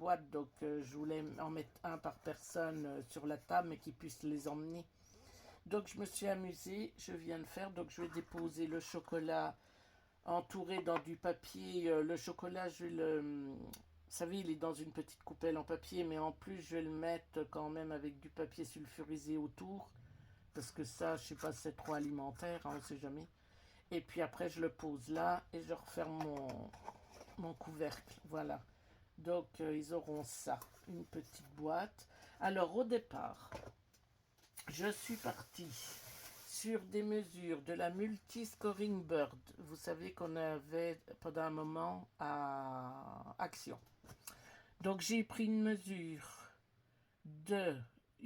boîtes, donc je voulais en mettre un par personne sur la table, mais qu'ils puissent les emmener. Donc je me suis amusée, je viens de faire, donc je vais déposer le chocolat entouré dans du papier. Le chocolat, je vais le... Vous savez, il est dans une petite coupelle en papier, mais en plus, je vais le mettre quand même avec du papier sulfurisé autour, parce que ça, je sais pas si c'est trop alimentaire, hein, on sait jamais. Et puis après, je le pose là et je referme mon couvercle. Voilà. Donc, ils auront ça, une petite boîte. Alors, au départ, je suis partie sur des mesures de la Multi-Scoring Bird. Vous savez qu'on avait pendant un moment à Action. Donc, j'ai pris une mesure de...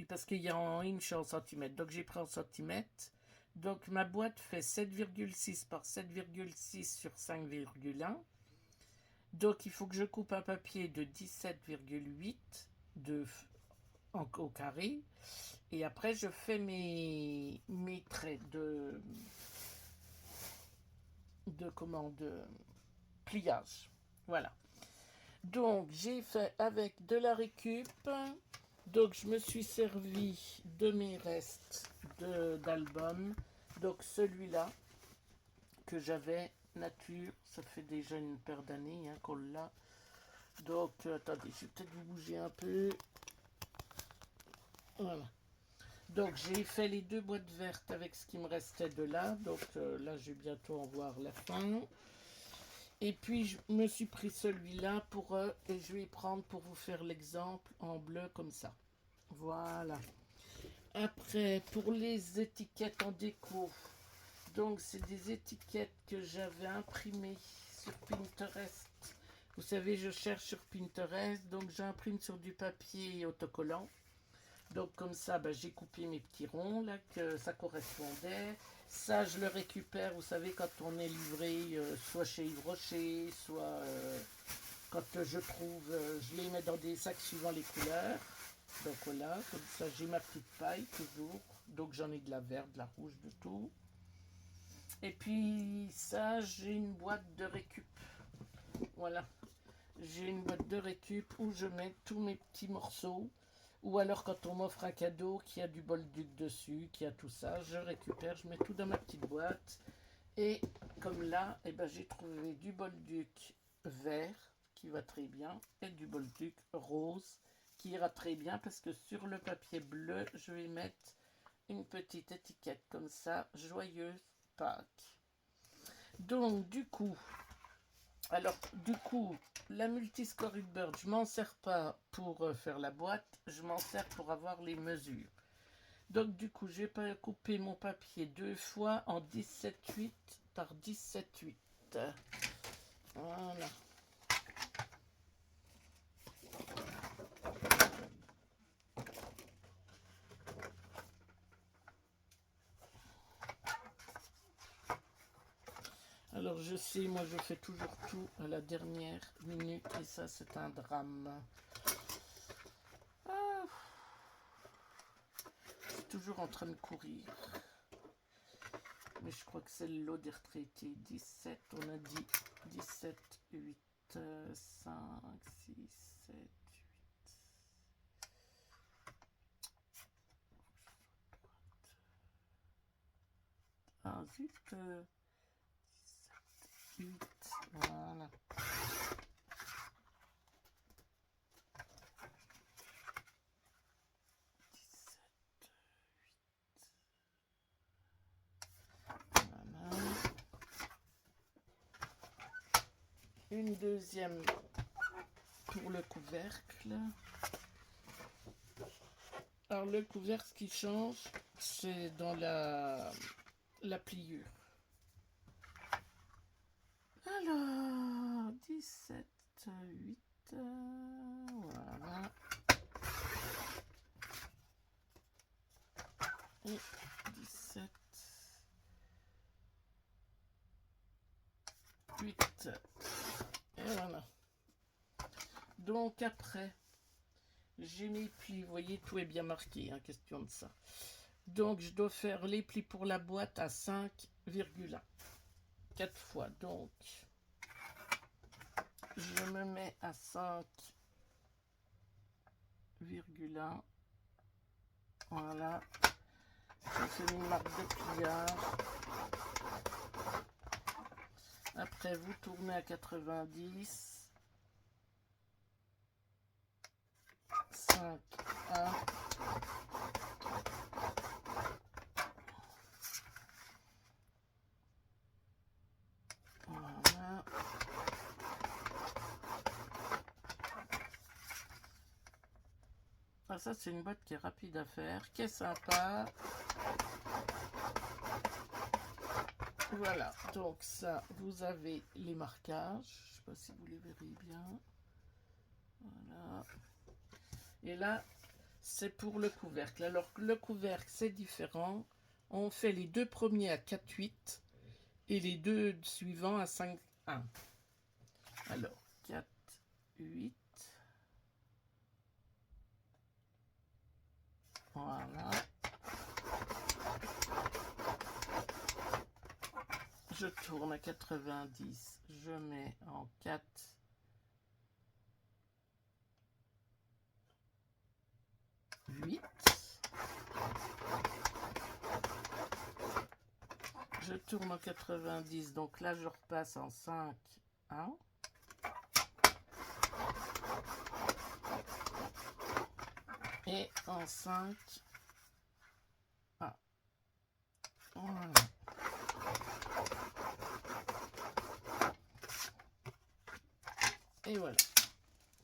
Parce qu'il y a en inch en centimètres. Donc, j'ai pris en centimètres. Donc, ma boîte fait 7,6 par 7,6 sur 5,1. Donc, il faut que je coupe un papier de 17,8 au carré. Et après, je fais mes traits de pliage. Voilà. Donc, j'ai fait avec de la récup. Donc, je me suis servi de mes restes d'album. Donc, celui-là que j'avais, nature, ça fait déjà une paire d'années qu'on l'a. Donc, attendez, je vais peut-être vous bouger un peu. Voilà. Donc, j'ai fait les 2 boîtes vertes avec ce qui me restait de là. Donc, là, je vais bientôt en voir la fin. Et puis, je me suis pris celui-là et je vais prendre pour vous faire l'exemple en bleu comme ça. Voilà. Après, pour les étiquettes en déco, donc c'est des étiquettes que j'avais imprimées sur Pinterest. Vous savez, je cherche sur Pinterest, donc j'imprime sur du papier autocollant. Donc comme ça, j'ai coupé mes petits ronds là, que ça correspondait. Ça, je le récupère, vous savez, quand on est livré, soit chez Yves Rocher, soit quand je trouve, je les mets dans des sacs suivant les couleurs. Donc voilà, comme ça, j'ai ma petite paille toujours. Donc j'en ai de la verte, de la rouge, de tout. Et puis ça, j'ai une boîte de récup. Voilà. J'ai une boîte de récup où je mets tous mes petits morceaux. Ou alors quand on m'offre un cadeau qui a du Bolduc dessus, qui a tout ça, je récupère, je mets tout dans ma petite boîte. Et comme là, j'ai trouvé du Bolduc vert qui va très bien et du Bolduc rose qui ira très bien parce que sur le papier bleu, je vais mettre une petite étiquette comme ça, joyeuse Pâques. Donc du coup, la Multi-Scoring Bird, je m'en sers pas pour faire la boîte, je m'en sers pour avoir les mesures. Donc du coup, je vais couper mon papier 2 fois en 17,8 par 17,8. Voilà. Alors je sais, moi je fais toujours tout à la dernière minute et ça c'est un drame. Ah, je suis toujours en train de courir. Mais je crois que c'est le lot des retraités. 17, on a dit 17, 8, 5, 6, 7, 8. Ah zut, 17, 8, voilà. Une deuxième pour le couvercle. Alors le couvercle, ce qui change, c'est dans la pliure. Alors, 17, 8, voilà. Et 17, 8. Et voilà. Donc après, j'ai mes plis. Vous voyez, tout est bien marqué, hein, question de ça. Donc je dois faire les plis pour la boîte à 5,1. 4 fois. Donc, je me mets à 5 2,1. Voilà. Je fais une marque de pliage. Après, vous tournez à 90. 5, 1. Voilà. Ah, ça, c'est une boîte qui est rapide à faire, qui est sympa. Voilà, donc ça, vous avez les marquages. Je ne sais pas si vous les verrez bien. Voilà. Et là, c'est pour le couvercle. Alors, le couvercle, c'est différent. On fait les deux premiers à 4,8 et les deux suivants à 5,1. Alors, 4,8. Voilà. Je tourne à 90. Je mets en 4. Je tourne en 90, donc là je repasse en 5, 1. Et en 5, 1. Voilà. Et voilà.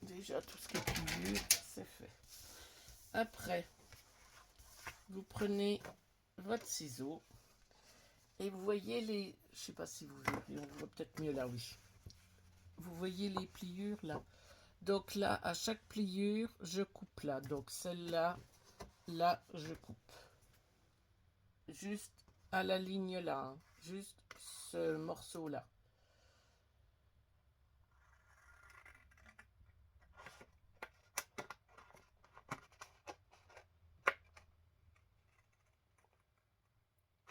Déjà tout ce qui est pliure, c'est fait. Après, vous prenez votre ciseau et vous voyez les... Je sais pas si vous verrez, on voit peut-être mieux là, oui. Vous voyez les pliures là. Donc là, à chaque pliure, je coupe là. Donc celle-là, là, je coupe. Juste à la ligne là. Hein. Juste ce morceau-là.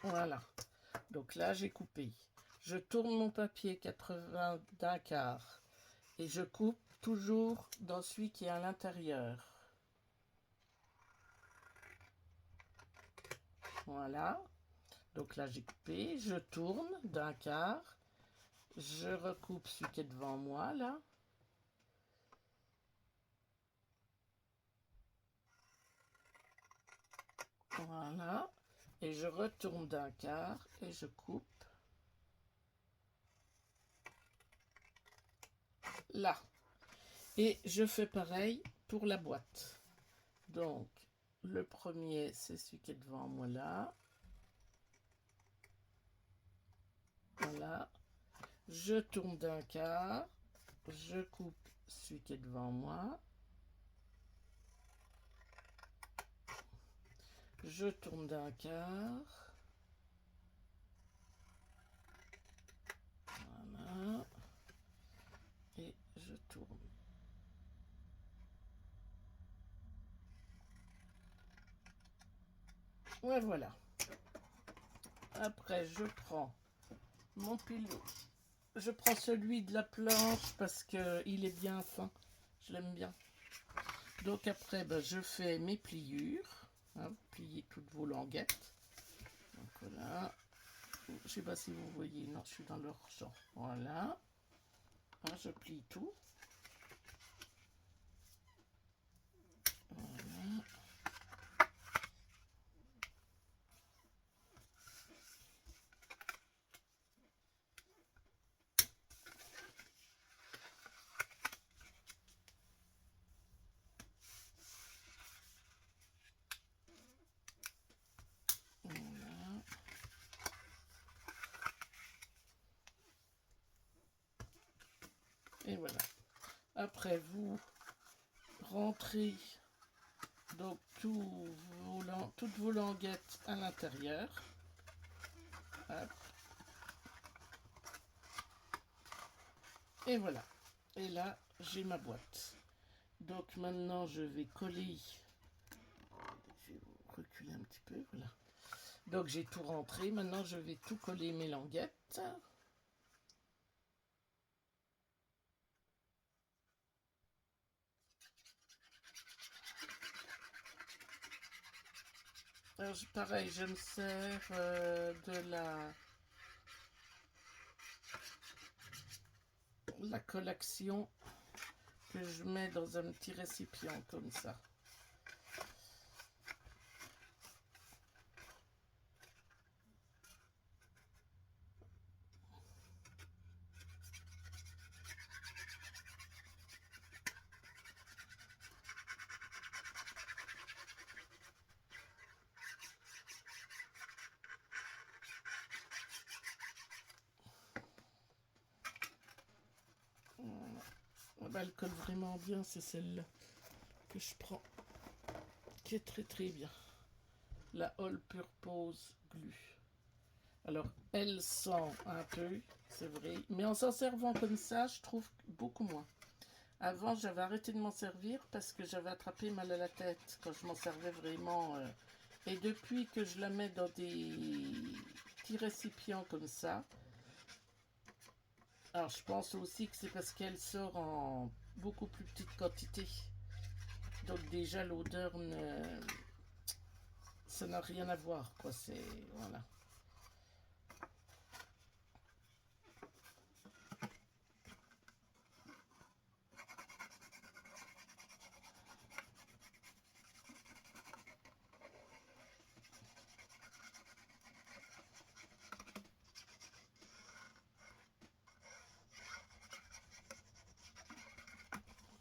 Voilà. Donc là, j'ai coupé. Je tourne mon papier 80 d'un quart. Et je coupe toujours dans celui qui est à l'intérieur. Voilà. Donc là, j'ai coupé. Je tourne d'un quart. Je recoupe celui qui est devant moi, là. Voilà. Et je retourne d'un quart et je coupe là. Et je fais pareil pour la boîte. Donc, le premier, c'est celui qui est devant moi là. Voilà. Je tourne d'un quart. Je coupe celui qui est devant moi. Je tourne d'un quart. Voilà. Et je tourne. Ouais, voilà. Après, je prends mon pilot. Je prends celui de la planche parce qu'il est bien fin. Je l'aime bien. Donc après, ben, je fais mes pliures. Hein, vous pliez toutes vos languettes. Donc voilà. Je sais pas si vous voyez. Non, je suis dans leur champ. Voilà. Hein, je plie tout. Voilà. Voilà. Et voilà. Après, vous rentrez donc toutes vos languettes à l'intérieur. Et voilà. Et là, j'ai ma boîte. Donc maintenant, je vais coller. Je vais vous reculer un petit peu. Voilà. Donc j'ai tout rentré. Maintenant, je vais tout coller mes languettes. Alors, pareil, je me sers de la collation que je mets dans un petit récipient comme ça. Voilà. Elle colle vraiment bien, c'est celle-là que je prends, qui est très très bien. La All Purpose Glue. Alors, elle sent un peu, c'est vrai, mais en s'en servant comme ça, je trouve beaucoup moins. Avant, j'avais arrêté de m'en servir parce que j'avais attrapé mal à la tête quand je m'en servais vraiment. Et depuis que je la mets dans des petits récipients comme ça, alors je pense aussi que c'est parce qu'elle sort en beaucoup plus petite quantité. Donc déjà l'odeur, ça n'a rien à voir, quoi. C'est voilà.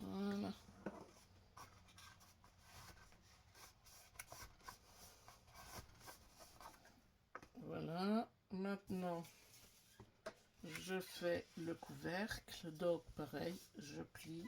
Voilà. Voilà. Maintenant, je fais le couvercle. Donc pareil, je plie.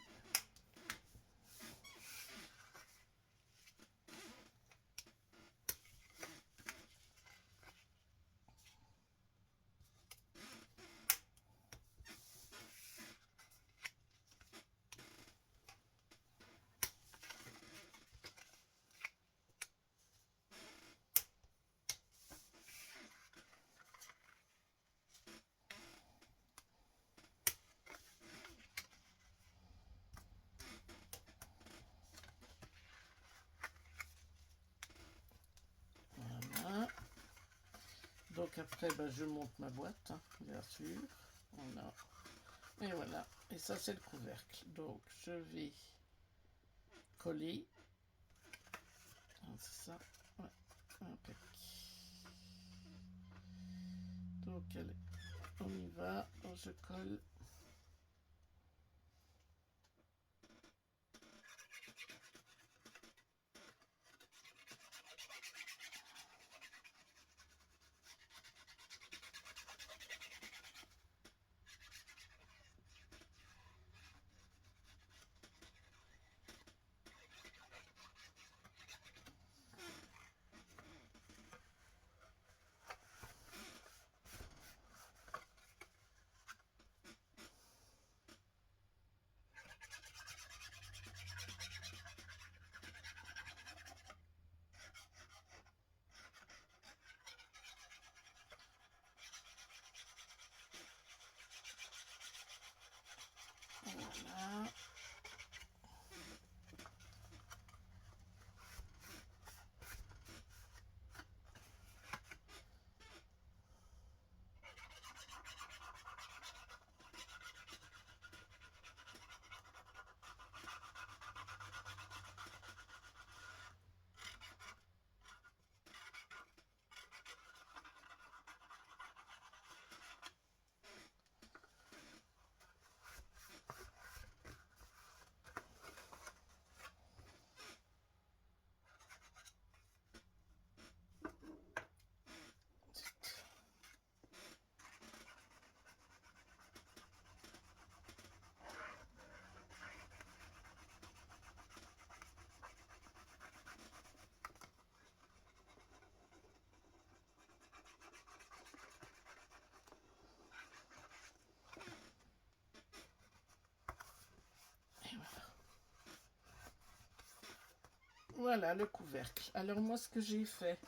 Voilà. Donc après, ben, je monte ma boîte, hein, bien sûr. Voilà. Et voilà. Et ça, c'est le couvercle. Donc, je vais coller. C'est ça. Ouais. Impec. Donc, allez, on y va. Je colle. Voilà. Et voilà. Voilà le couvercle. Alors moi, ce que j'ai fait,